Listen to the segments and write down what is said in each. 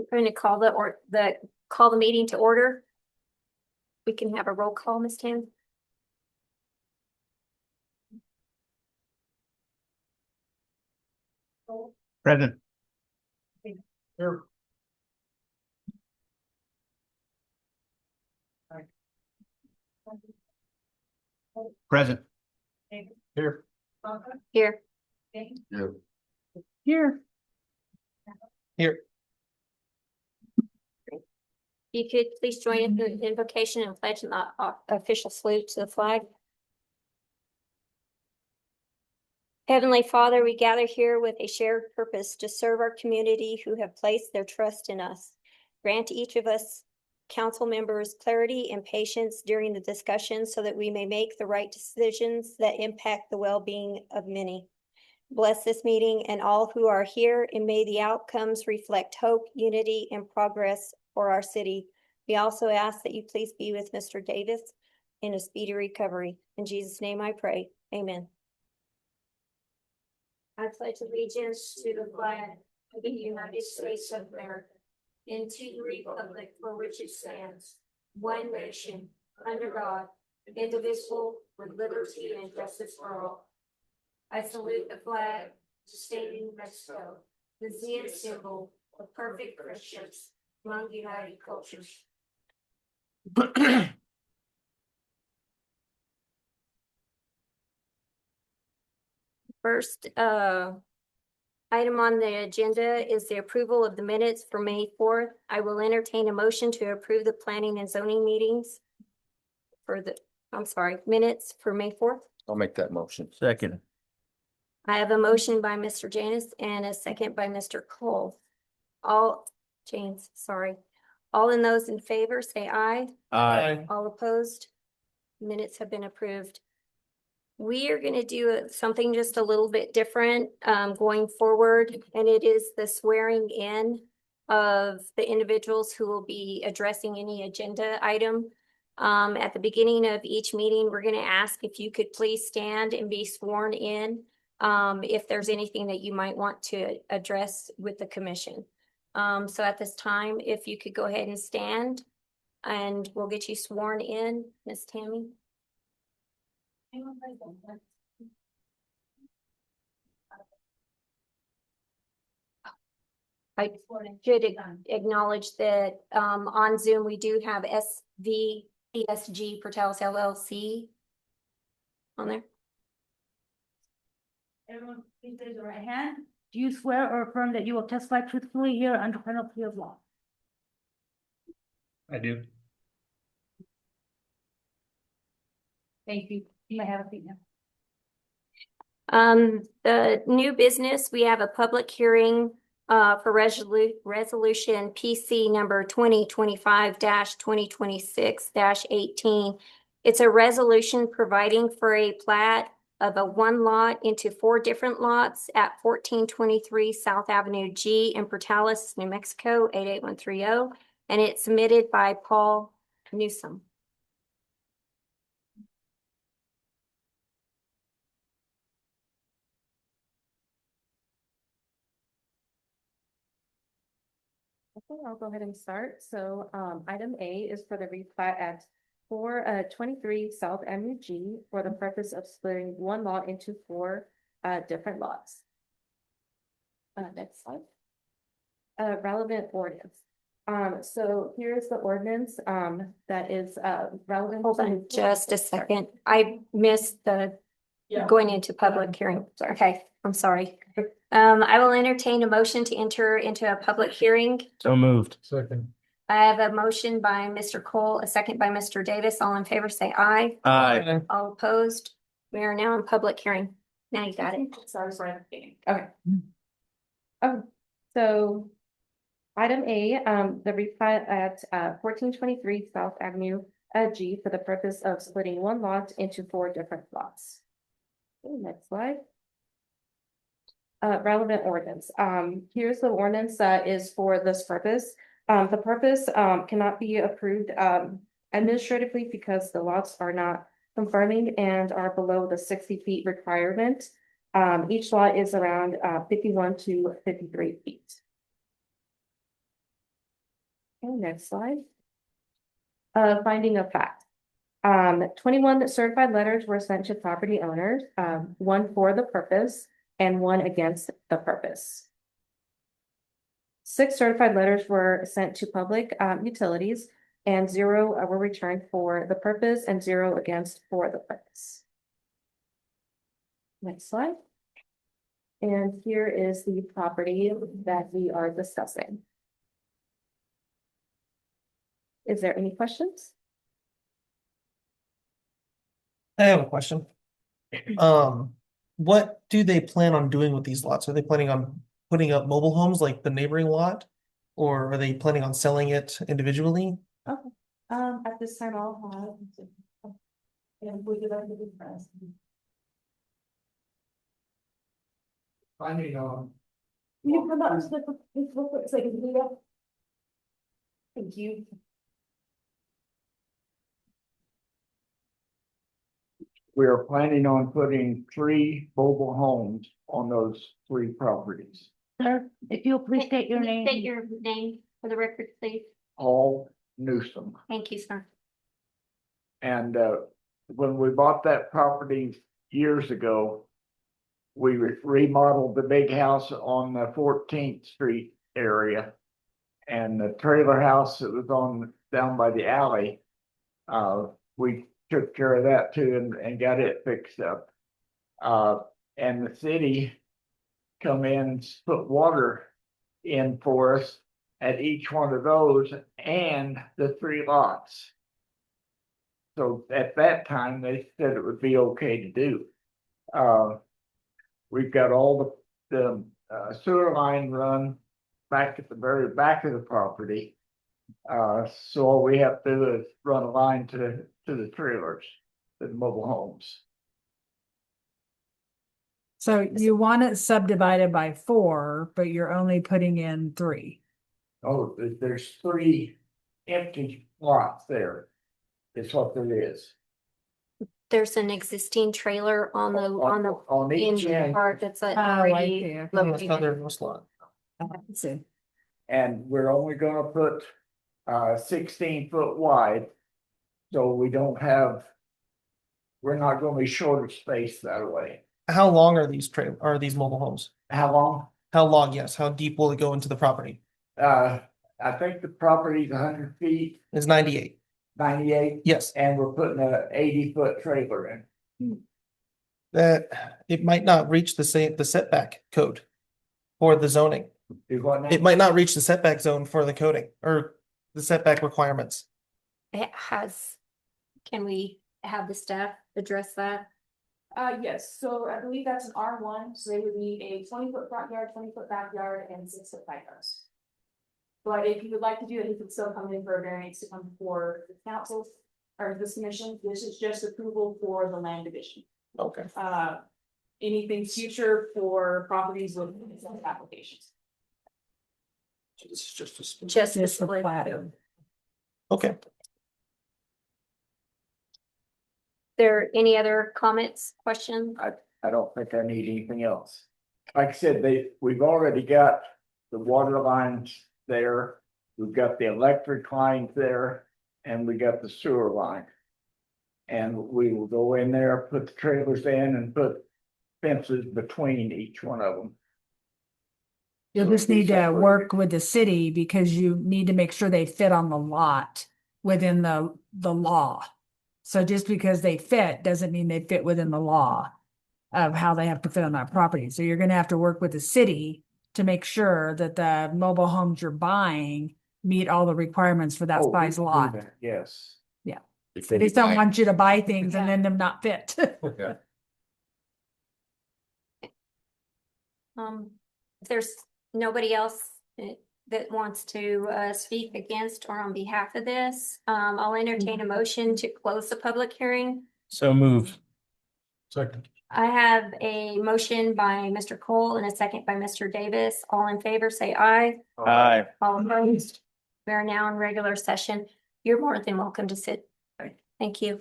I'm going to call call the meeting to order. We can have a roll call, Ms. Tam. Present. Here. Present. Here. Here. Here. Here. Here. You could please join in the invocation and pledge an official salute to the flag. Heavenly Father, we gather here with a shared purpose to serve our community who have placed their trust in us. Grant each of us council members clarity and patience during the discussion so that we may make the right decisions that impact the well-being of many. Bless this meeting and all who are here, and may the outcomes reflect hope, unity, and progress for our city. We also ask that you please be with Mr. Davis in a speedy recovery. In Jesus' name I pray. Amen. I pledge allegiance to the flag of the United States of America and to the republic for which it stands, one nation, under God, indivisible, with liberty and justice for all. I salute the flag of the state of New Mexico, the Zion symbol of perfect Christians among united cultures. First item on the agenda is the approval of the minutes for May 4th. I will entertain a motion to approve the planning and zoning meetings for minutes for May 4th. I'll make that motion. Second. I have a motion by Mr. Janus and a second by Mr. Cole. All in those in favor, say aye. Aye. All opposed? Minutes have been approved. We are going to do something just a little bit different going forward, and it is the swearing in of the individuals who will be addressing any agenda item. At the beginning of each meeting, we're going to ask if you could please stand and be sworn in if there's anything that you might want to address with the commission. So at this time, if you could go ahead and stand, and we'll get you sworn in, Ms. Tammy. I should acknowledge that on Zoom, we do have SVCSG Pertels LLC on there. Everyone, please raise your right hand. Do you swear or affirm that you will testify truthfully here under penalty of law? I do. Thank you. You may have a seat now. The new business, we have a public hearing for resolution PC number 2025-2026-18. It's a resolution providing for a plat of a one lot into 4 different lots at 1423 South Avenue G in Portales, New Mexico, 88130, and it's submitted by Paul Newsome. Okay, I'll go ahead and start. So item A is for the replat at 423 South Avenue G for the purpose of splitting one lot into 4 different lots. Next slide. Relevant ordinance. So here's the ordinance that is relevant. Hold on just a second. I missed the going into public hearing. Okay, I'm sorry. I will entertain a motion to enter into a public hearing. So moved. Second. I have a motion by Mr. Cole, a second by Mr. Davis. All in favor, say aye. Aye. All opposed? We are now in public hearing. Now you got it. Sorry, okay. Oh, so item A, the replat at 1423 South Avenue G for the purpose of splitting one lot into 4 different lots. Okay, next slide. Relevant ordinance. Here's the ordinance that is for this purpose. The purpose cannot be approved administratively because the lots are not conforming and are below the 60 feet requirement. Each lot is around 51 to 53 feet. Okay, next slide. Finding of fact. 21 certified letters were sent to property owners, one for the purpose and one against the purpose. 6 certified letters were sent to public utilities and 0 were returned for the purpose and 0 against for the purpose. Next slide. And here is the property that we are discussing. Is there any questions? I have a question. What do they plan on doing with these lots? Are they planning on putting up mobile homes like the neighboring lot? Or are they planning on selling it individually? At this time, I'll have. And would you like to be pressed? Finding on. You come up to the, so I can do that. Thank you. We are planning on putting 3 mobile homes on those 3 properties. Sir, if you'll please state your Can you name. State your name for the record, please. All Newsome. Thank you, sir. And when we bought that property years ago, we remodeled the big house on the 14th Street area. And the trailer house that was on down by the alley, we took care of that too and got it fixed up. And the city come in and put water in for us at each one of those and the 3 lots. So at that time, they said it would be okay to do. We've got all the sewer line run back at the very back of the property. So all we have to do is run a line to the trailers, the mobile homes. So you want it subdivided by 4, but you're only putting in 3. Oh, there's 3 empty lots there. Is what there is. There's an existing trailer on the On each in end, part that's right already there. That's located. another lot. Let's see. and we're only gonna put 16-foot wide. So we don't have. We're not gonna be short of space that way. How long are these mobile homes? How long? How long, yes. How deep will it go into the property? I think the property's 100 feet, It's 98. 98, Yes, and we're putting a 80-foot trailer in. that it might not reach the setback code for the zoning. Do what now? It might not reach the setback zone for the coding or the setback requirements. Can we have the staff address that? Yes, so I believe that's an R1, so they would need a 20-foot front yard, 20-foot backyard, and 6-foot side yards. But if you would like to do it, you could still come in for a variance to come before the council or this commission. This is just approval for the land division. Okay. Anything future for properties with applications. It's just a. Just the Just the split. plat. Okay. There any other comments, questions? I don't think I need anything else. Like I said, we've already got the water lines there. We've got the electric lines there, and we got the sewer line. And we will go in there, put the trailers in and put fences between each one of them. You'll So just it'll be need to separated. work with the city because you need to make sure they fit on the lot within the law. So just because they fit doesn't mean they fit within the law of how they have to fit on that property. So you're gonna have to work with the city to make sure that the mobile homes you're buying meet all the requirements for that Oh, we size can do lot. that, yes. They just don't want you to buy things and then them not fit. If there's nobody else that wants to speak against or on behalf of this, I'll entertain a motion to close the public hearing. So moved. Second. I have a motion by Mr. Cole and a second by Mr. Davis. All in favor, say aye. Aye. All opposed. We are now in regular session. You're more than welcome to sit. Thank you.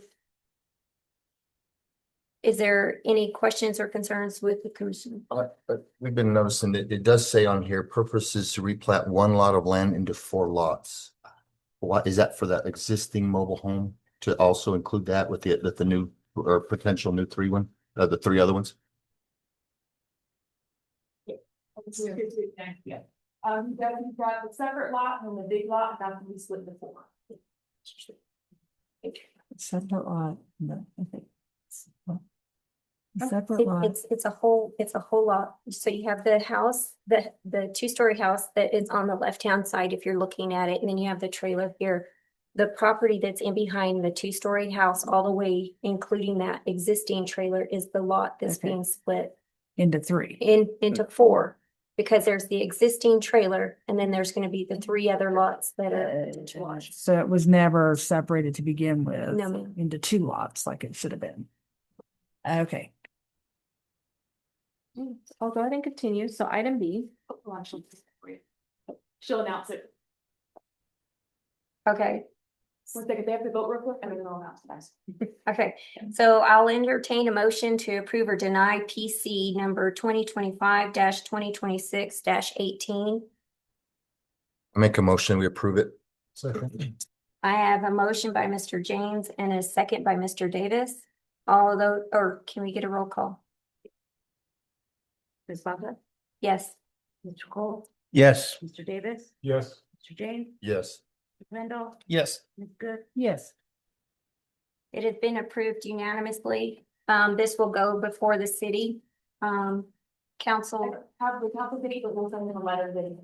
Is there any questions or concerns with the commission? But we've been noticing that it does say on here, purpose is to replat 1 lot of land into 4 lots. What is that for that existing mobile home to also include that with the new or potential new the three other ones? Yeah. You've got a separate lot and then the big lot, that can be split into 4. Separate lot, no, okay. Separate It- lot, it's a whole lot. So you have the house, the two-story house that is on the left-hand side if you're looking at it, and then you have the trailer here. The property that's in behind the two-story house, all the way, including that existing trailer, is the lot that's Okay. being split into 3. into 4. Because there's the existing trailer, and then there's gonna be the 3 other lots that are potential lots. So it was never separated to begin with. No, ma'am. Into 2 lots like it should have been. Okay, I'll go ahead and continue. So item B. Well, actually, she'll announce it. Okay, 1 second, they have to vote real quick and then I'll announce it, guys. okay. So I'll entertain a motion to approve or deny PC number 2025-2026-18. I make a motion, we approve it. Second. I have a motion by Mr. James and a second by Mr. Davis. All of those, or can we get a roll call? Ms. Bobda, Yes. Mr. Cole, Yes. Mr. Davis, Yes. Mr. James, Yes. Ms. Randall, Yes. Ms. Good. yes, It has been approved unanimously. This will go before the city, council. Have the council date, but we'll send them a letter that.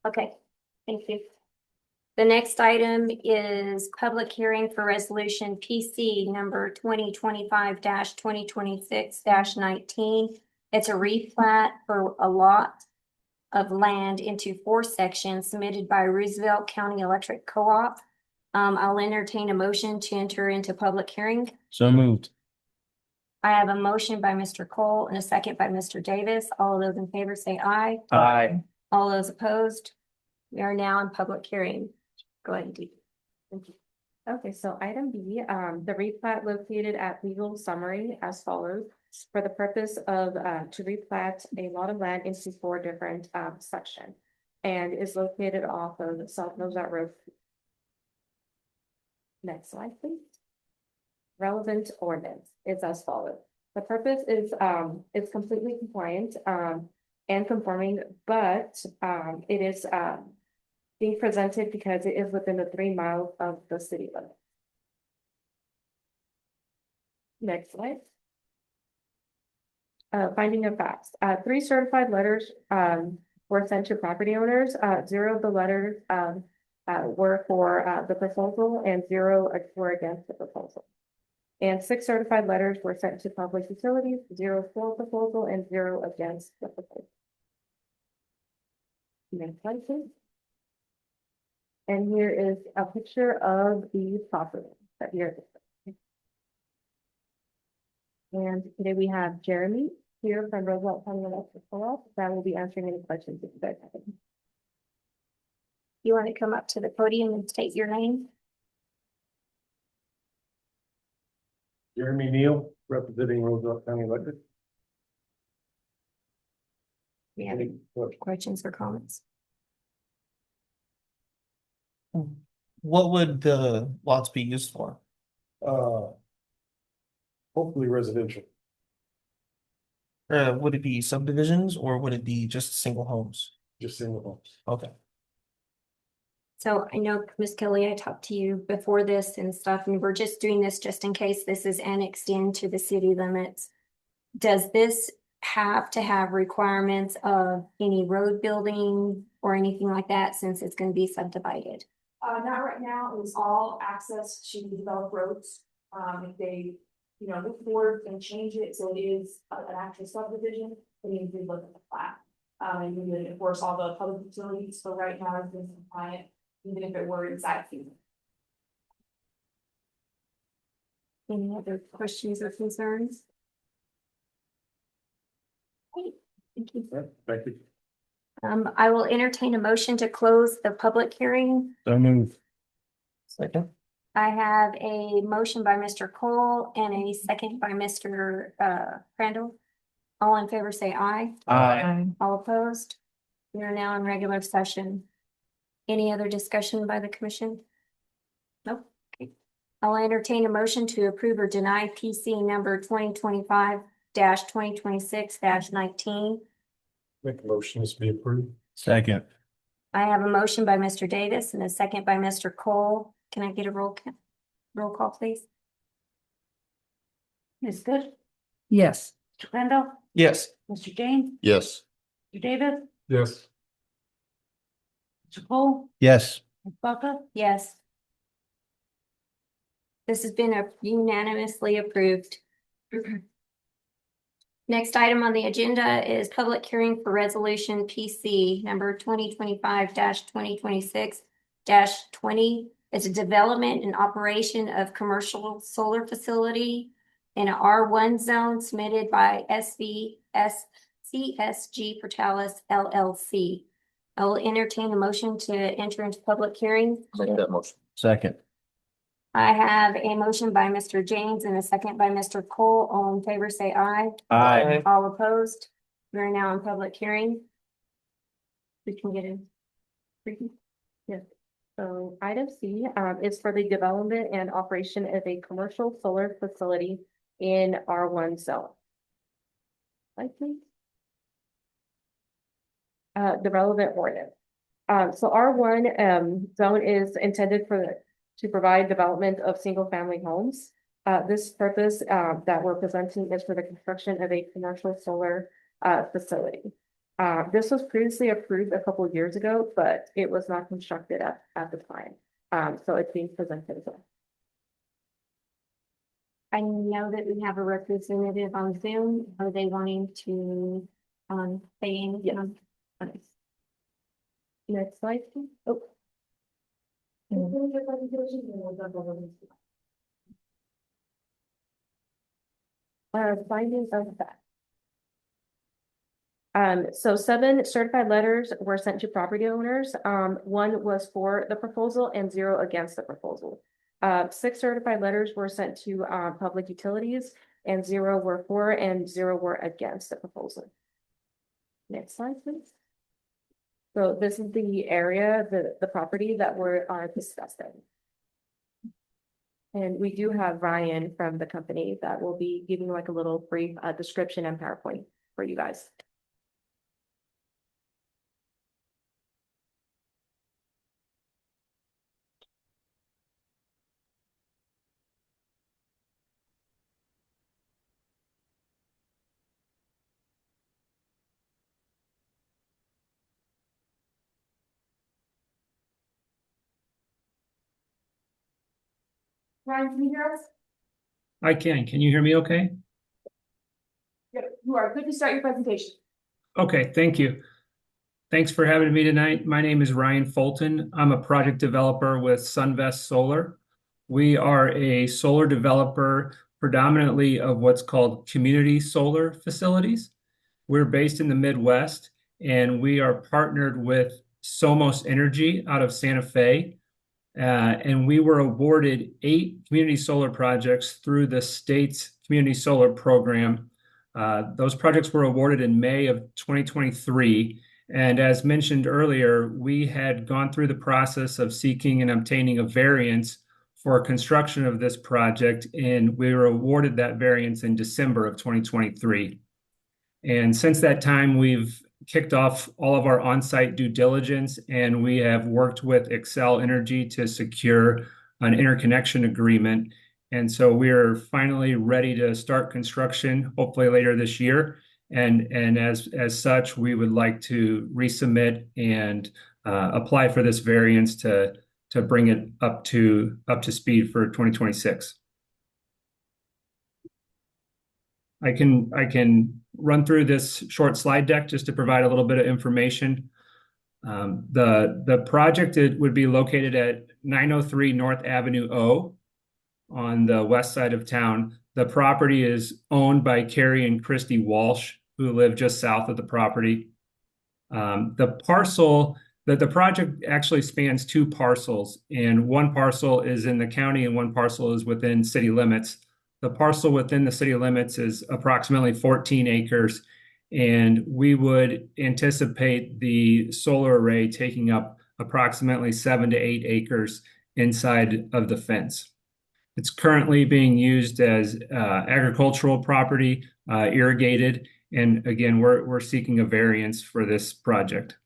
Okay, thank you. The next item is public hearing for resolution PC number 2025-2026-19. It's a replat for a lot of land into 4 sections submitted by Roosevelt County Electric Co-op. I'll entertain a motion to enter into public hearing. So moved. I have a motion by Mr. Cole and a second by Mr. Davis. All of those in favor say aye. Aye. All those opposed? We are now in public hearing. Go ahead, Dee. Thank you. Okay, so item B, the replat located at legal summary as follows. For the purpose of, to replat a lot of land into 4 different, sections. And is located off of South Mozart Road. Next slide, please. Relevant ordinance is as follows. The purpose is completely compliant, and conforming, but, it is, being presented because it is within the 3 miles of the city limit. Next slide. Finding of facts, 3 certified letters, were sent to property owners, 0 of the letters, were for, the proposal and 0 were against the proposal. And 6 certified letters were sent to public utilities, 0 for proposal and 0 against the proposal. Next slide, please. And here is a picture of the property that we are discussing. And today we have Jeremy here from Roosevelt County Electric Co-op that will be answering any questions if you guys have any. You want to come up to the podium and state your name? Jeremy Neal, representing Roosevelt County Electric. We have any questions or comments? What would the lots be used for? Hopefully residential. Would it be subdivisions or would it be just single homes? Just single homes. Okay. So I know, Ms. Kelly, I talked to you before this and stuff, and we're just doing this just in case this is annexed into the city limits. Does this have to have requirements of any road building or anything like that since it's going to be subdivided? Not right now, it was all access to developed roads. If they, look forward and change it, so it is an actual subdivision, they need to look at the plat. And we would enforce all the public utilities, so right now it's been compliant, even if it were inside. Any other questions or concerns? Great, thank you. Thank you. I will entertain a motion to close the public hearing. So moved. Second. I have a motion by Mr. Cole and a second by Mr. Crandall. All in favor say aye. Aye. All opposed? We are now in regular session. Any other discussion by the commission? Nope. Okay. I'll entertain a motion to approve or deny PC number 2025-2026-19. Make a motion to be approved. Second. I have a motion by Mr. Davis and a second by Mr. Cole. Can I get a roll call, please? Ms. Good, Yes. Mr. Randall, Yes. Mr. James, Yes. Mr. Davis, Yes. Mr. Cole, Yes. Ms. Baca. Yes. This has been unanimously approved. Next item on the agenda is public hearing for resolution PC number 2025-2026-20. It's a development and operation of commercial solar facility in a R1 zone submitted by CSG Portales LLC. I will entertain a motion to enter into public hearing. Make that motion. Second. I have a motion by Mr. James and a second by Mr. Cole. All in favor, say aye. Aye. All opposed? We are now in public hearing. We can get in. So item C, is for the development and operation of a commercial solar facility in R1 zone. Slide, please. The relevant ordinance. So R1 zone is intended to provide development of single-family homes. This purpose that we're presenting is for the construction of a commercial solar facility. This was previously approved a couple of years ago, but it was not constructed at the time. So it's being presented as well. I know that we have a representative on Zoom. Are they wanting to say anything? Okay. Next slide, please. Oh. Findings of fact. So 7 certified letters were sent to property owners. 1 was for the proposal and 0 against the proposal. 6 certified letters were sent to public utilities and 0 were for and 0 were against the proposal. Next slide, please. So this is the area, the property that we're discussing. And we do have Ryan from the company that will be giving like a little brief description and PowerPoint for you guys. Ryan, can you hear us? I can. Can you hear me okay? Good. You are good to start your presentation. Okay, thank you. Thanks for having me tonight. My name is Ryan Fulton. I'm a project developer with Sunvest Solar. We are a solar developer predominantly of what's called community solar facilities. We're based in the Midwest and we are partnered with Somos Energy out of Santa Fe. And we were awarded 8 community solar projects through the state's community solar program. Those projects were awarded in May of 2023. And as mentioned earlier, we had gone through the process of seeking and obtaining a variance for construction of this project, and we were awarded that variance in December of 2023. And since that time, we've kicked off all of our on-site due diligence, and we have worked with Xcel Energy to secure an interconnection agreement. And so we're finally ready to start construction, hopefully later this year. And as such, we would like to resubmit and apply for this variance to bring it up to speed for 2026. I can run through this short slide deck just to provide a little bit of information. The project would be located at 903 North Avenue O on the west side of town. The property is owned by Carrie and Christy Walsh, who live just south of the property. The project actually spans 2 parcels, and one parcel is in the county and one parcel is within city limits. The parcel within the city limits is approximately 14 acres, and we would anticipate the solar array taking up approximately 7 to 8 acres inside of the fence. It's currently being used as agricultural property, irrigated, and again, we're seeking a variance for this project.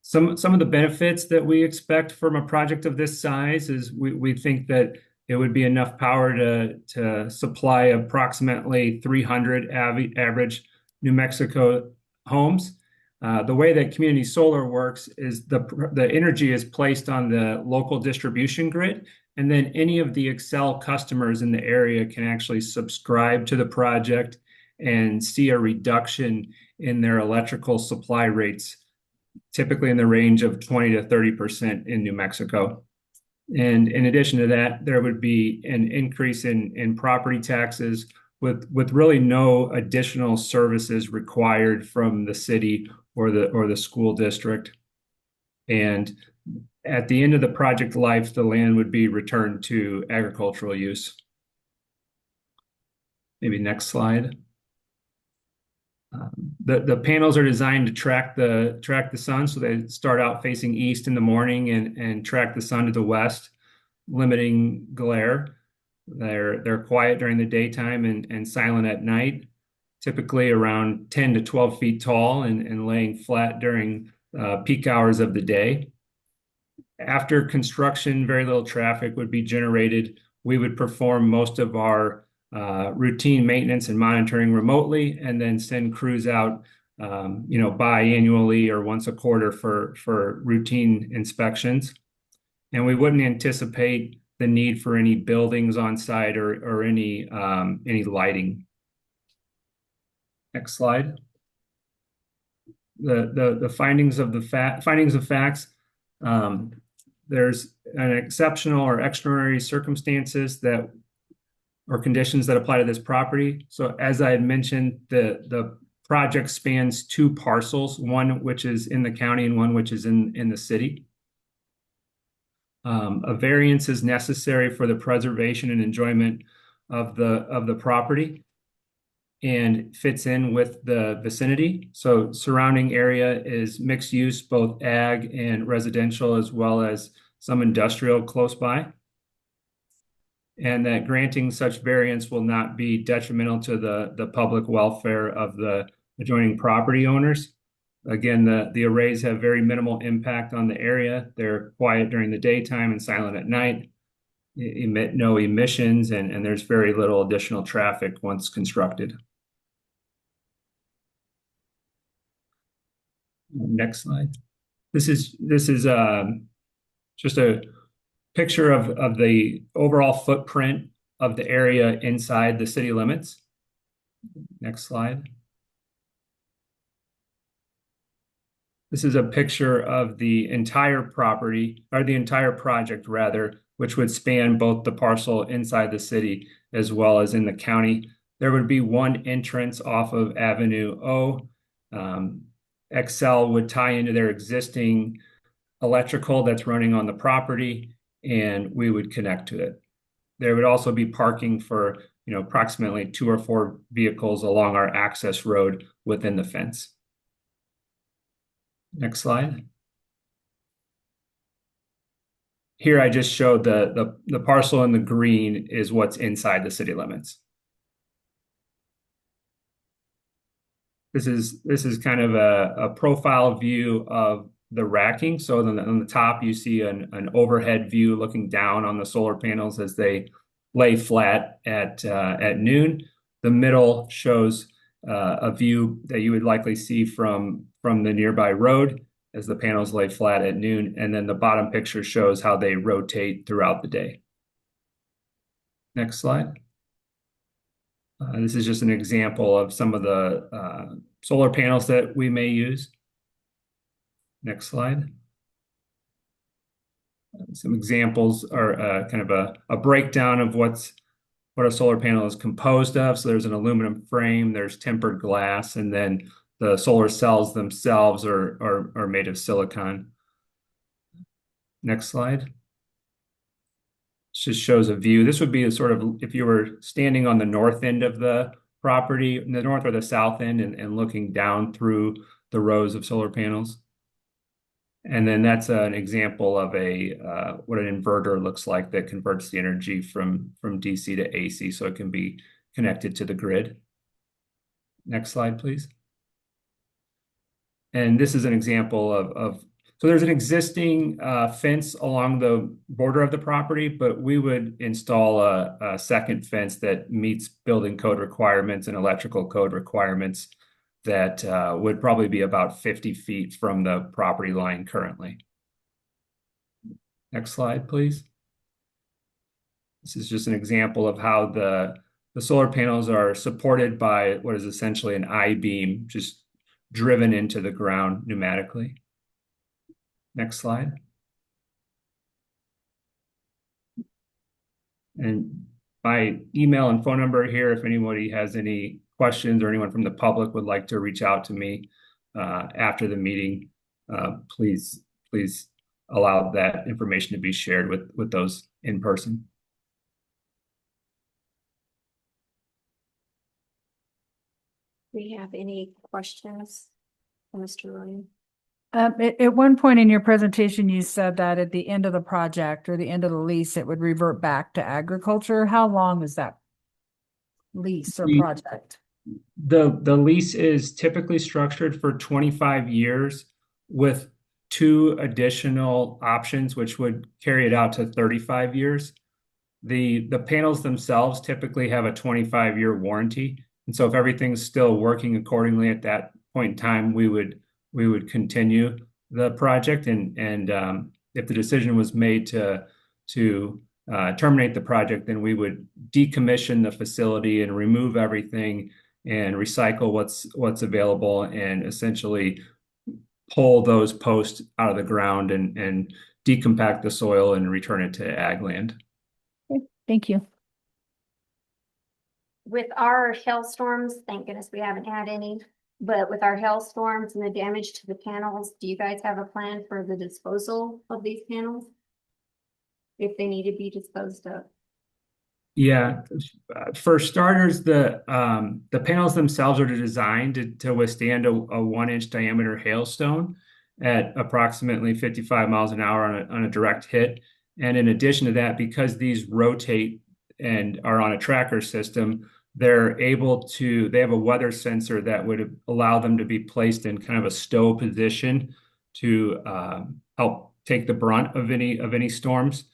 Some of the benefits that we expect from a project of this size is we think that it would be enough power to supply approximately 300 average New Mexico homes. The way that community solar works is the energy is placed on the local distribution grid, and then any of the Xcel customers in the area can actually subscribe to the project and see a reduction in their electrical supply rates, typically in the range of 20 to 30% in New Mexico. And in addition to that, there would be an increase in property taxes with really no additional services required from the city or the school district. And at the end of the project life, the land would be returned to agricultural use. Maybe next slide. The panels are designed to track the sun, so they start out facing east in the morning and track the sun to the west, limiting glare. They're quiet during the daytime and silent at night, typically around 10 to 12 feet tall and laying flat during peak hours of the day. After construction, very little traffic would be generated. We would perform most of our routine maintenance and monitoring remotely, and then send crews out, biannually or once a quarter for routine inspections. And we wouldn't anticipate the need for any buildings on site or any lighting. Next slide. The findings of facts. There's an exceptional or extraordinary circumstances or conditions that apply to this property. So as I had mentioned, the project spans two parcels, one which is in the county and one which is in the city. A variance is necessary for the preservation and enjoyment of the property and fits in with the vicinity. So surrounding area is mixed use, both ag and residential, as well as some industrial close by. And that granting such variance will not be detrimental to the public welfare of the adjoining property owners. Again, the arrays have very minimal impact on the area. They're quiet during the daytime and silent at night, emit no emissions, and there's very little additional traffic once constructed. Next slide. This is just a picture of the overall footprint of the area inside the city limits. Next slide. This is a picture of the entire property, or the entire project rather, which would span both the parcel inside the city as well as in the county. There would be one entrance off of Avenue O. Xcel would tie into their existing electrical that's running on the property, and we would connect to it. There would also be parking for, approximately 2 or 4 vehicles along our access road within the fence. Next slide. Here I just showed the parcel in the green is what's inside the city limits. This is kind of a profile view of the racking. So on the top, you see an overhead view looking down on the solar panels as they lay flat at noon. The middle shows a view that you would likely see from the nearby road as the panels lay flat at noon. And then the bottom picture shows how they rotate throughout the day. Next slide. This is just an example of some of the solar panels that we may use. Next slide. Some examples are kind of a breakdown of what a solar panel is composed of. So there's an aluminum frame, there's tempered glass, and then the solar cells themselves are made of silicon. Next slide. Just shows a view. This would be a sort of, if you were standing on the north end of the property, the north or the south end, and looking down through the rows of solar panels. And then that's an example of what an inverter looks like that converts the energy from DC to AC so it can be connected to the grid. Next slide, please. And this is an example so there's an existing fence along the border of the property, but we would install a second fence that meets building code requirements and electrical code requirements that would probably be about 50 feet from the property line currently. Next slide, please. This is just an example of how the solar panels are supported by what is essentially an I-beam, just driven into the ground pneumatically. Next slide. And my email and phone number here, if anybody has any questions or anyone from the public would like to reach out to me after the meeting, please allow that information to be shared with those in person. We have any questions, Mr. Ryan? At one point in your presentation, you said that at the end of the project or the end of the lease, it would revert back to agriculture. How long is that lease or project? The lease is typically structured for 25 years with 2 additional options, which would carry it out to 35 years. The panels themselves typically have a 25-year warranty. And so if everything's still working accordingly at that point in time, we would continue the project. And if the decision was made to terminate the project, then we would decommission the facility and remove everything and recycle what's available and essentially pull those posts out of the ground and decompact the soil and return it to ag land. Okay, thank you. With our hailstorms, thank goodness we haven't had any, but with our hailstorms and the damage to the panels, do you guys have a plan for the disposal of these panels? If they need to be disposed of? Yeah, for starters, the panels themselves are designed to withstand a 1-inch diameter hailstone at approximately 55 miles an hour on a direct hit. And in addition to that, because these rotate and are on a tracker system, they have a weather sensor that would allow them to be placed in kind of a stow position to help take the brunt of any storms.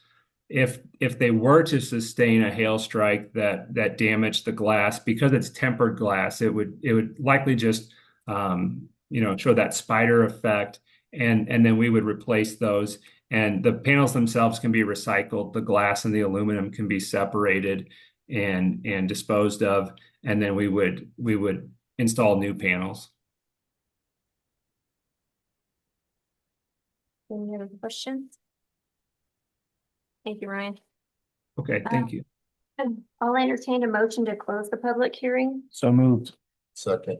If they were to sustain a hail strike that damaged the glass, because it's tempered glass, it would likely just show that spider effect, and then we would replace those. And the panels themselves can be recycled. The glass and the aluminum can be separated and disposed of, and then we would install new panels. Any other questions? Thank you, Ryan. Okay, thank you. I'll entertain a motion to close the public hearing. So moved. Second.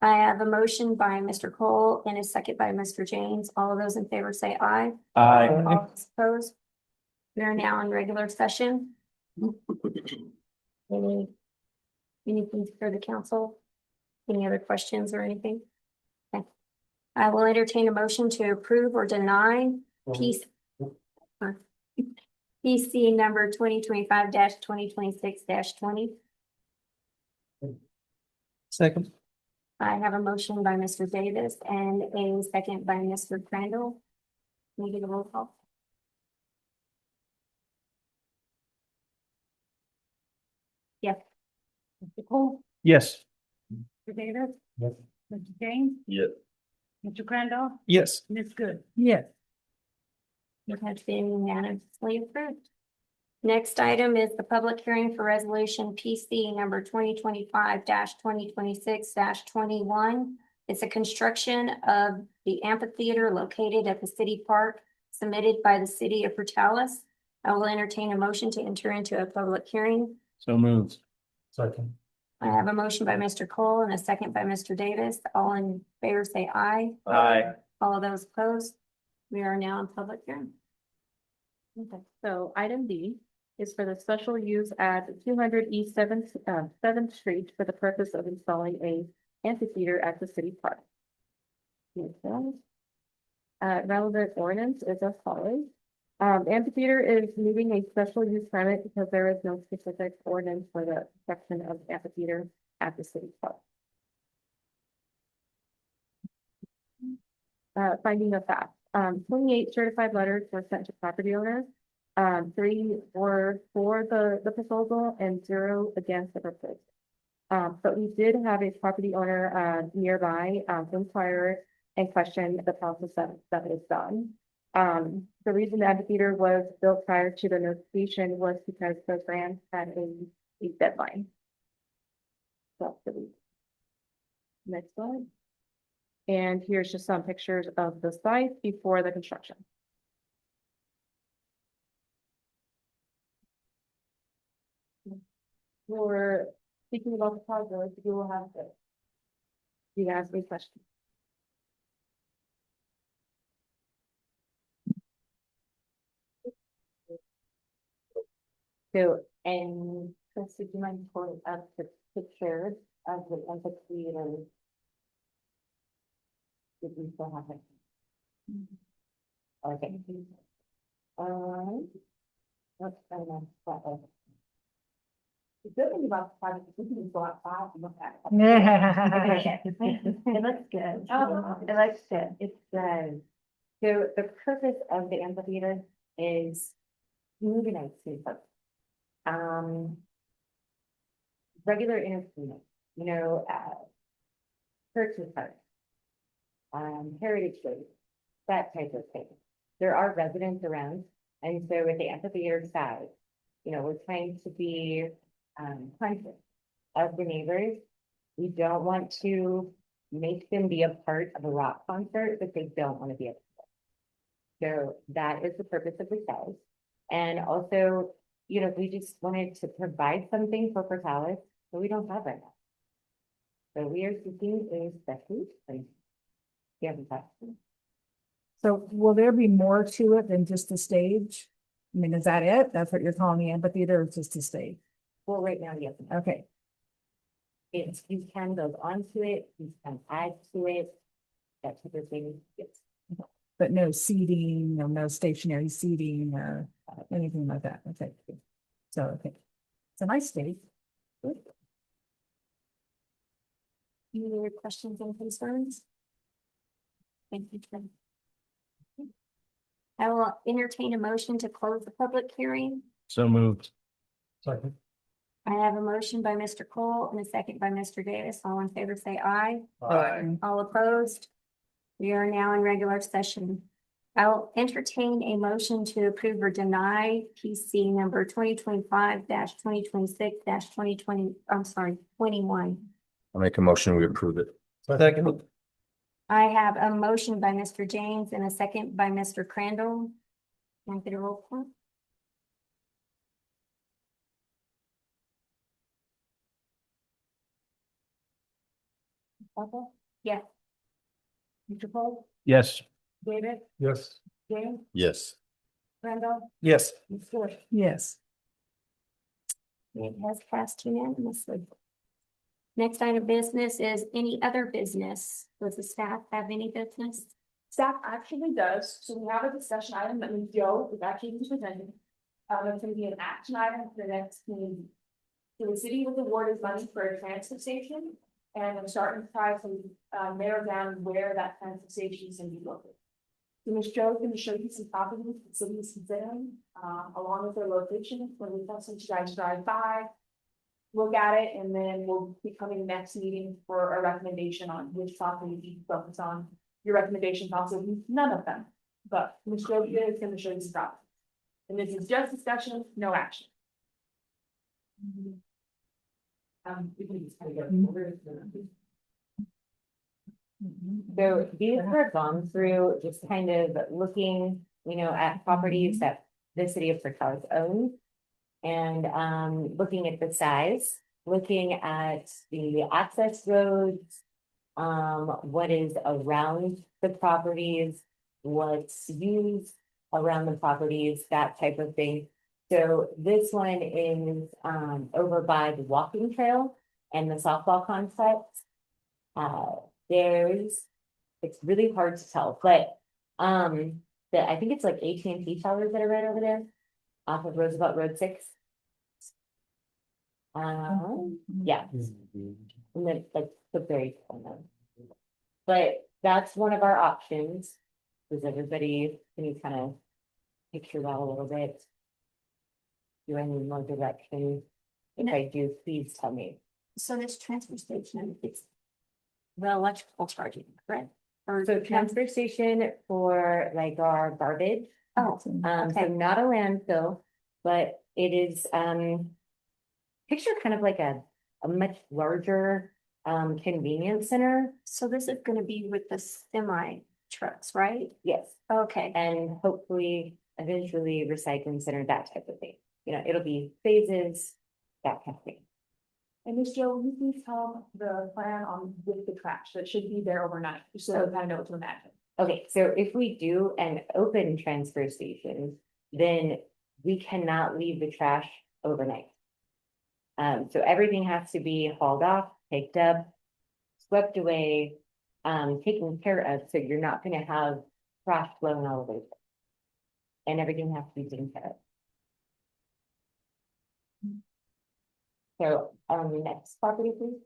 I have a motion by Mr. Cole and a second by Mr. James. All of those in favor say aye. Aye. All those opposed? We are now in regular session. Anything for the council? Any other questions or anything? Okay. I will entertain a motion to approve or deny PC number 2025-2026-20. Second. I have a motion by Mr. Davis and a second by Mr. Crandall. Can we get a roll call? Yes. Mr. Cole, Yes. Mr. Davis, Yes. Mr. James, Yes. Mr. Crandall, Yes. Ms. Good. Yes. It has been unanimously approved. Next item is the public hearing for resolution PC number 2025-2026-21. It's a construction of the amphitheater located at the city park submitted by the city of Portales. I will entertain a motion to enter into a public hearing. So moved. Second. I have a motion by Mr. Cole and a second by Mr. Davis. All in favor say aye. Aye. All of those opposed? We are now in public hearing. Okay, so item B is for the special use at 200 East 7th Street for the purpose of installing a amphitheater at the city park. Relevant ordinance is as follows. Amphitheater is moving a special use permit because there is no specific ordinance for the section of amphitheater at the city park. Finding of fact, 28 certified letters were sent to property owners. 3 were for the proposal and 0 against the proposal. But we did have a property owner, nearby, inquire and question the process that is done. The reason the amphitheater was built prior to the notification was because the grant had a deadline. So, next slide. And here's just some pictures of the site before the construction. For speaking about the project, you will have to. You guys have any questions? So, and Chris, would you mind pulling up the pictures of the amphitheater? Did we still have it? Okay. Let's try that. The good thing about the project is we can go outside and look at it. It looks good. Oh, it looks good. It's good. So the purpose of the amphitheater is moving out to folks. Regular entertainment, churches, heritage days, that type of thing. There are residents around, and so with the amphitheater side, we're trying to be conscious of the neighbors. We don't want to make them be a part of a rock concert that they don't want to be a part of. So that is the purpose of the sales. And also, we just wanted to provide something for Portales that we don't have right now. So we are seeking a special. Yeah. So will there be more to it than just the stage? I mean, is that it? That's what you're calling the amphitheater, or just the stage? Well, right now, yes. Okay, You can build onto it, you can add to it, that type of thing. Yes. but no seating, no stationary seating or anything like that. Okay. So, okay. It's a nice stage. Good. Any other questions and concerns? Thank you, Tim. I will entertain a motion to close the public hearing. So moved. Second. I have a motion by Mr. Cole and a second by Mr. Davis. All in favor, say aye. Aye. All opposed? We are now in regular session. I'll entertain a motion to approve or deny PC number 2025-2026-2020, 21. I'll make a motion, we approve it. Second. I have a motion by Mr. James and a second by Mr. Crandall. Can I get a roll call? Yes. Mr. Cole, Yes. David, Yes. James, Yes. Randall, Yes. Ms. Stewart. Yes. It has passed unanimously. Next item of business is any other business. Does the staff have any business? Staff actually does, so we have a discussion item that Joe is actually presenting. It's gonna be an action item for the next meeting. So the city was awarded money for a transfer station, and I'm starting to try to narrow down where that transfer station is gonna be located. So Ms. Joe is gonna show you some properties the city is considering, along with their location, when we have some you guys drive by. Look at it, and then we'll be coming next meeting for a recommendation on which property you focus on. Your recommendation possibly none of them, but Ms. Joe is gonna show you some properties. And this is just discussion, no action. We can just kind of go. So these were gone through just kind of looking, at properties that the city of Portales owns. And looking at the size, looking at the access roads. What is around the properties, what's used around the properties, that type of thing. So this one is over by the walking trail and the softball complex. It's really hard to tell, but I think it's like AT&T towers that are right over there, off of Roosevelt Road 6. Yeah, and then like the very corner. But that's one of our options. Does everybody, can you kind of picture that a little bit? Do I need more direction? If I do, please tell me. So this transfer station, it's the electrical charging, correct? Or So transfer station for like our garbage, Oh, so okay. not a landfill, but it is, picture kind of like a much larger, convenience center. So this is gonna be with the semi trucks, right? Yes. Okay. And hopefully eventually recycling center, that type of thing. You know, it'll be phases, that kind of thing. And Ms. Joe, will you please tell the plan on with the trash that should be there overnight, just so we kind of know what to imagine. Okay, so if we do an open transfer station, then we cannot leave the trash overnight. So everything has to be hauled off, picked up, swept away, taken care of, so you're not gonna have trash flowing all over. And everything has to be taken care of. So, next property, please.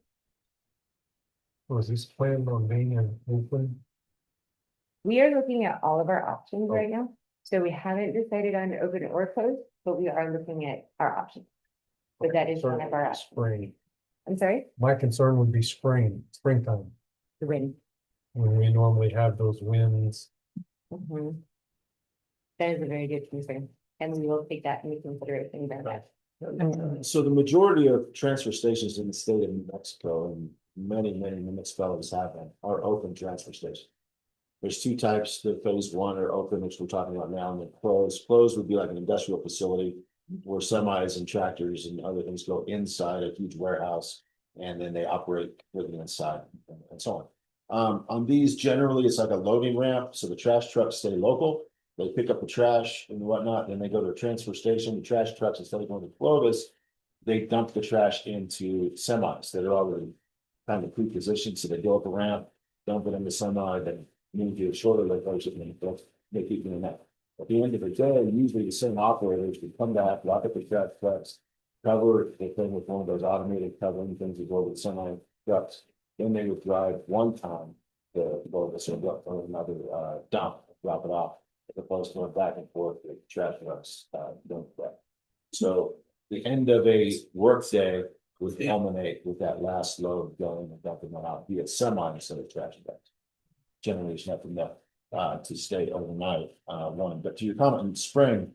Was this planned on being in Oakland? We are looking at all of our options right now. So we haven't decided on open or closed, but we are looking at our options. But that is one of our options. Spring. I'm sorry, My concern would be springtime, the wind. when we normally have those winds. Mhm. That is a very good concern, and we will take that into consideration very much. So the majority of transfer stations in the state of New Mexico, and many municipalities have them, are open transfer stations. There's two types, the phase one are open, which we're talking about now, and then closed. Closed would be like an industrial facility where semis and tractors and other things go inside a huge warehouse, and then they operate with the inside and so on. On these, generally, it's like a loading ramp, so the trash trucks stay local. They pick up the trash and whatnot, then they go to a transfer station, the trash trucks, instead of going to Clovis, they dump the trash into semis that are already kind of pre-positioned, so they go up a ramp, dump it in the semi, then move to a shorter location, and they keep doing that. At the end of the day, usually the same operators would come back, lock up the trash trucks, cover the thing with one of those automated covering things that go with semi trucks, then they would drive one time to go to some another dump, drop it off, as opposed to going back and forth with trash trucks, doing that. So the end of a workday would culminate with that last load going and dumping it out, be it semi instead of trash trucks. Generally, it's nothing to stay overnight, one, but to your comment in spring,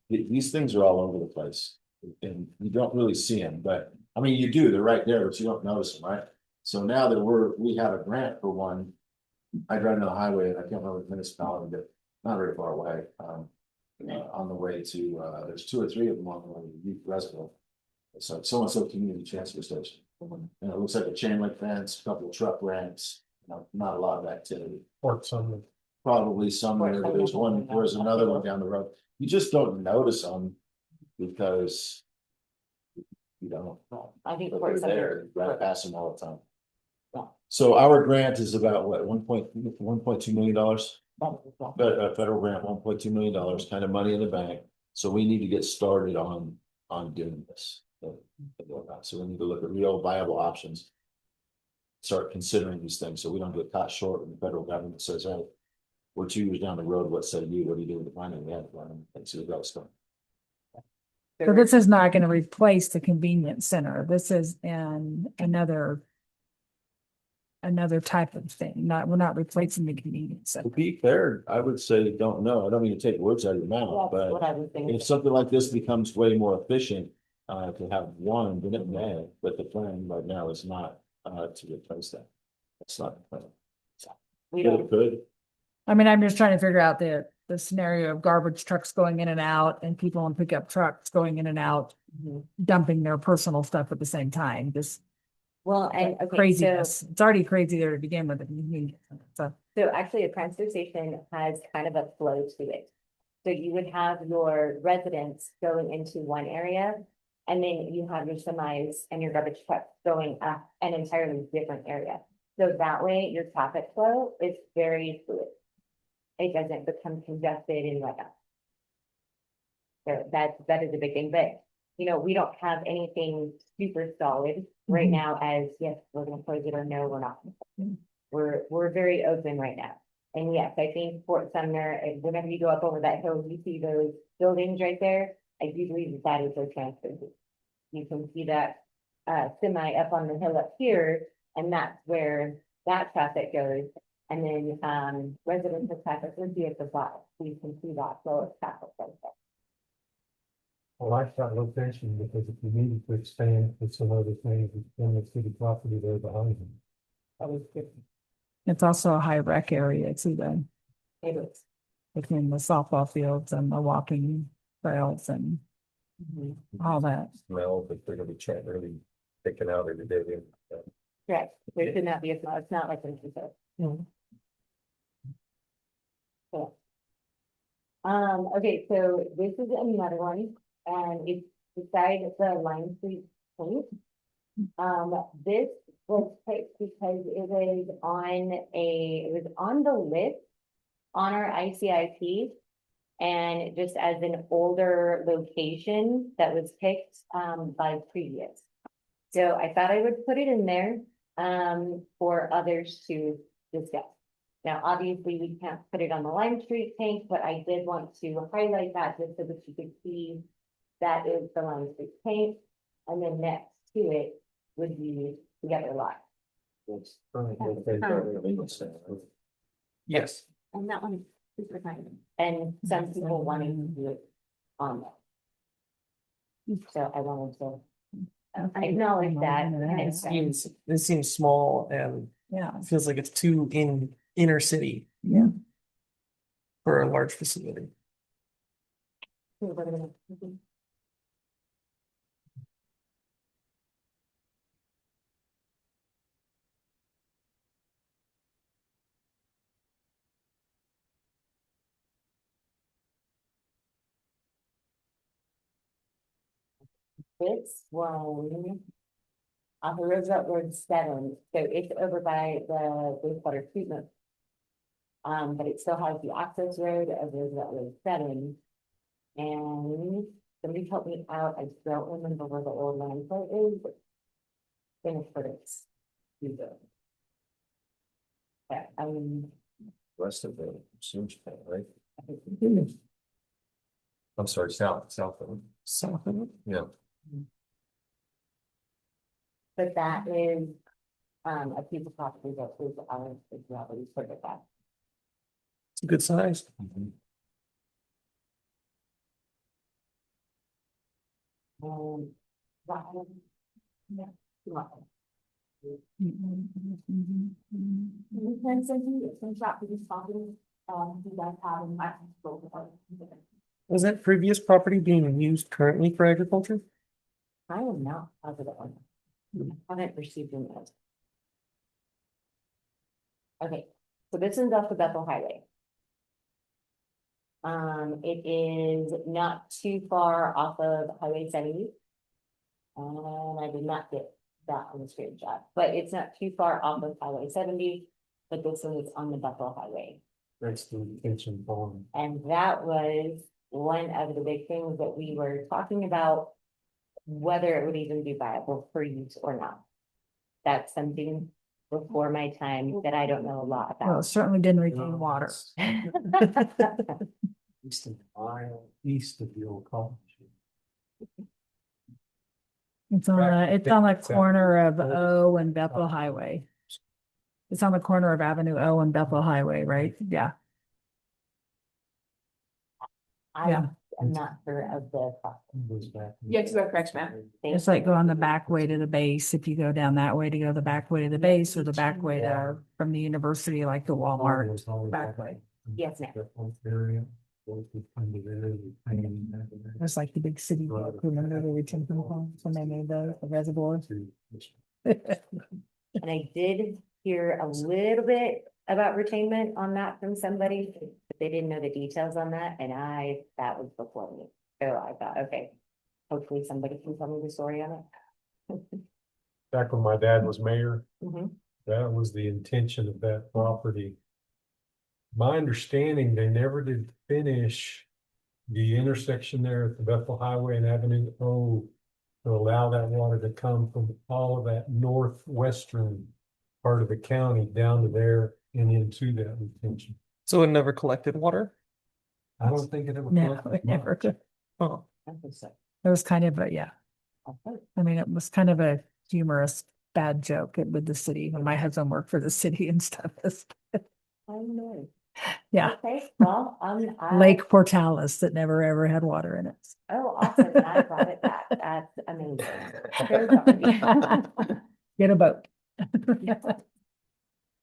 these things are all over the place. And you don't really see them, but I mean, you do, they're right there, but you don't notice them, right? So now that we have a grant for one, I drive down the highway and I can't remember the municipality, but not very far away, on the way to, there's 2 or 3 of them on the way to Youth Reservoir. It's like so-and-so community transfer station. And it looks like a chain link fence, a couple of truck ramps, not a lot of activity. Port Sumner. Probably somewhere, there's another one down the road. You just don't notice them because you don't. I think But Fort they're there, Sumner- you drive past them all the time. So our grant is about what, $1.2 million? But federal grant, $1.2 million, kind of money in the bank. So we need to get started on doing this. So we need to look at real viable options. Start considering these things, so we don't get caught short when the federal government says, hey, we're 2 years down the road, what say you, what do you do with the money? We have the money, and so we got to start. So this is not gonna replace the convenience center. This is another type of thing. We're not replacing the convenience To center. be fair, I would say, don't know, I don't mean to take words out of your mouth, That's what but I was thinking. if something like this becomes way more efficient, to have one, then it may, but the plan right now is not, to replace that. That's not the plan. We But don't, it could. I mean, I'm just trying to figure out the scenario of garbage trucks going in and out and people in pickup trucks going in and out, Mhm. dumping their personal stuff at the same time. This well, and okay, so. craziness. It's already crazy there to begin with. So So actually, a transfer station has kind of a flow to it. So you would have your residents going into one area. And then you have your semis and your garbage trucks going up an entirely different area. So that way your traffic flow is very fluid. it doesn't become congested and whatnot. So that is a big thing, but, you know, we don't have anything super solid right Mhm. now as, yes, we're gonna close it or no, we're not. We're very open right now. And yes, I think Fort Sumner, and whenever you go up over that hill, you see those buildings right there. I do believe that that is their transfer. You can see that semi up on the hill up here, and that's where that traffic goes. And then residential traffic would be at the bottom. So you can see that flow of traffic right there. I like that location because if you needed to expand with some other things, it's in the city property there behind them. That was good. It's also a high rec area too, then, It is. between the softball fields and the walking trails and all that. Smell, but they're gonna be really picking out every day. Correct. There should not be a, it's not like there's a. So. Okay, so this is another one, and it's beside the Lime Street Point. This was picked because it was on the list on our ICIP. And just as an older location that was picked, by previous. So I thought I would put it in there, for others to discuss. Now, obviously, we can't put it on the Lime Street tank, but I did want to highlight that just so that you could see that is the Lime Street tank. And then next to it would be the other lot. Yes. And that one is super tiny. And some people wanting to do it on that. So I wanted to acknowledge that. This seems small and Yeah. feels like it's too in inner city. Yeah. For a large facility. This one. Off of Roosevelt Road 7, so it's over by the wastewater treatment. But it still has the access road of Roosevelt Road 7. And somebody help me out, I don't remember where the old landfill is. Finish for this. Yeah, West of the sewage plant, right? I'm sorry, south of it. South of it. Yeah. but that is, a piece of property that is ours as well, we put it back. It's a good size. That one, yeah, you want it. We can send you some shop for this property, you guys have in my control. Was that previous property being used currently for agriculture? I am not positive on that. I haven't received any of it. Okay, so this is off the Bethel Highway. It is not too far off of Highway 70. And I did not get that on the screenshot, but it's not too far off of Highway 70, but this one is on the Bethel Highway. That's the retention pond. And that was one of the big things that we were talking about, whether it would even be viable for use or not. That's something before my time that I don't know a lot Well, it about. certainly didn't retain water. East of mile, east of the old college. It's on the corner of O and Bethel Highway. It's on the corner of Avenue O and Bethel Highway, right? Yeah. Yeah. I'm not sure of the. Goes back. Yes, you are correct, ma'am. It's like going the back way to the base. If you go down that way to go the back way to the base or the back way to from the university, like the Walmart back way. Yes, ma'am. Area. It's It's like the big city. walk, Remember the retention ponds when they made the reservoirs? And I did hear a little bit about retainment on that from somebody, but they didn't know the details on that, and that was before me. So I thought, okay, hopefully somebody can tell me the story on it. Back when my dad was mayor, Mhm. that was the intention of that property. My understanding, they never did finish the intersection there at the Bethel Highway and Avenue O to allow that water to come from all of that northwestern part of the county down to there and into that retention. So it never collected water? I don't think it ever. No, collected it never much. could. Oh, I think so. It was kind of a, yeah. I mean, it was kind of a humorous bad joke with the city when my husband worked for the city and stuff. I know. Yeah, Okay, well, Lake Portales that never ever had water in it. Oh, awesome. I brought it back. That's amazing. So sorry. Get a boat.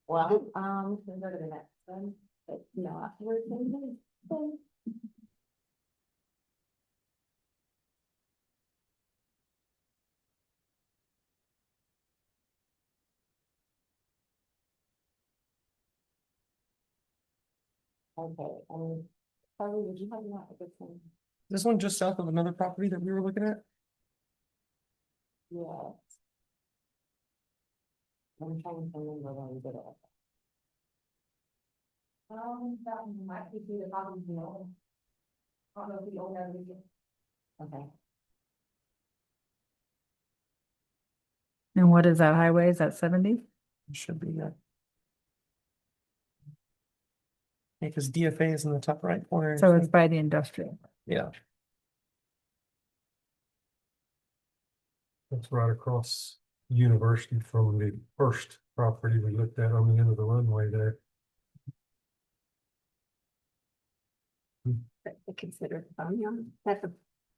Well, we'll go to the next one, but no, afterwards. Okay, Charlie, would you have not a good one? this one just south of another property that we were looking at? Yeah. I'm trying to remember when we did it. That might be the bottom of the old. I don't know if the old have it. Okay. And what is that highway? Is that 70? It should be, yeah. Yeah, because DFA is in the top right corner. So it's by the industrial. Yeah, That's right across University from the first property we looked at on the end of the runway there. Consider boneyard, that's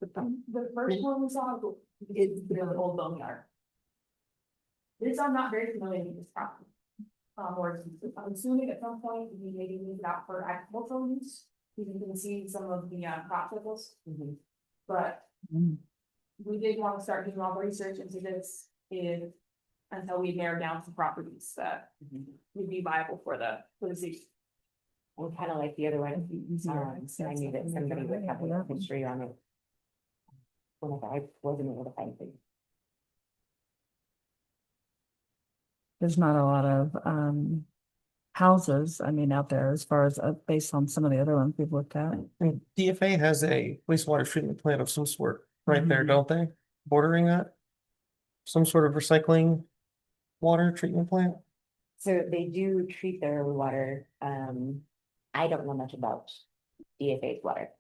the bone. The first one we saw is the old boneyard. This, I'm not very familiar with this property. Or I'm assuming at some point we maybe move it out for agricultural use. You can see some of the crop circles, but Mm. we did want to start doing all the research into this is until we narrow down some properties that would be viable for the city. And kind of like the other one, I knew that somebody would have a history on it. Whenever I wasn't able to find things. There's not a lot of houses, I mean, out there as far as based on some of the other ones we've looked at. and DFA has a wastewater treatment plant of some sort right there, Mhm. don't they? Bordering that? Some sort of recycling water treatment plant? So they do treat their water, I don't know much about DFA's water.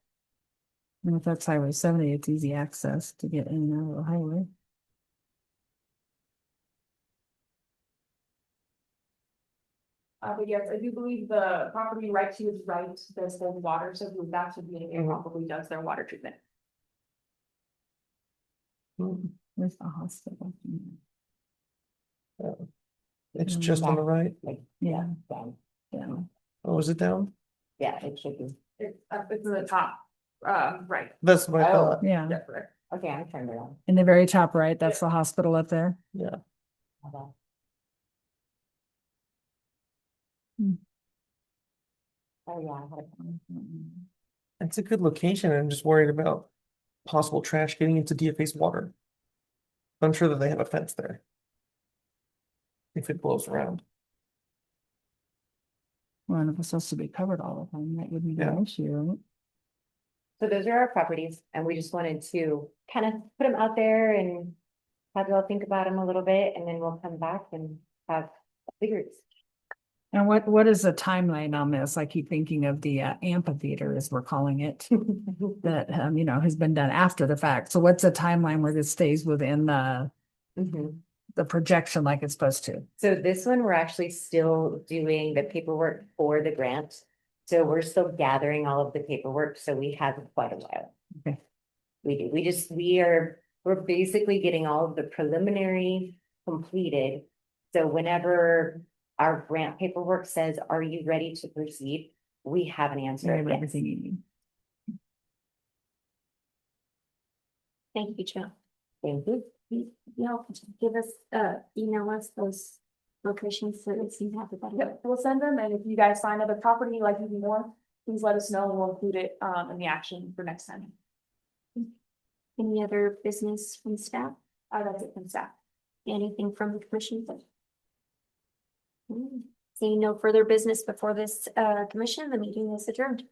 And if that's Highway 70, it's easy access to get in and out of the highway. But yes, I do believe the property right to its right, there's the water, so that's would be it probably does their water treatment. Where's the hospital? It's just on the right. Like, Yeah, down. yeah. Oh, is it down? Yeah, it should be. It's in the top, right. That's what I Oh. thought. Yeah, Yeah, correct. Okay, I turned around. in the very top right, that's the hospital up there. Yeah. Okay. Hmm. Oh, yeah. I had It's a good location. I'm just worried about possible trash getting into DFA's water. I'm sure that they have a fence there. If it blows around. Well, and if it's supposed to be covered all the time, that wouldn't be Yeah. an issue, right? So those are our properties, and we just wanted to kind of put them out there and have y'all think about them a little bit, and then we'll come back and have figures. And what is the timeline on this? I keep thinking of the amphitheater, as we're calling it, that, you know, has been done after the fact. So what's the timeline where this stays within the projection like it's supposed to? So this one, we're actually still doing the paperwork for the grant. So we're still gathering all of the paperwork, so we have quite a while. Okay. We do, we're basically getting all of the preliminary completed. So whenever our grant paperwork says, are you ready to proceed? We have an answer. Right, Yes. everything you need. Thank you, Joe. Thank you. Y'all give us, email us those locations so that we have the better. Yep, we'll send them, and if you guys find other property like even more, please let us know, and we'll include it in the action for next time. Any other business from staff? That's it from staff. Anything from the commission? Seeing no further business before this commission, the meeting is adjourned.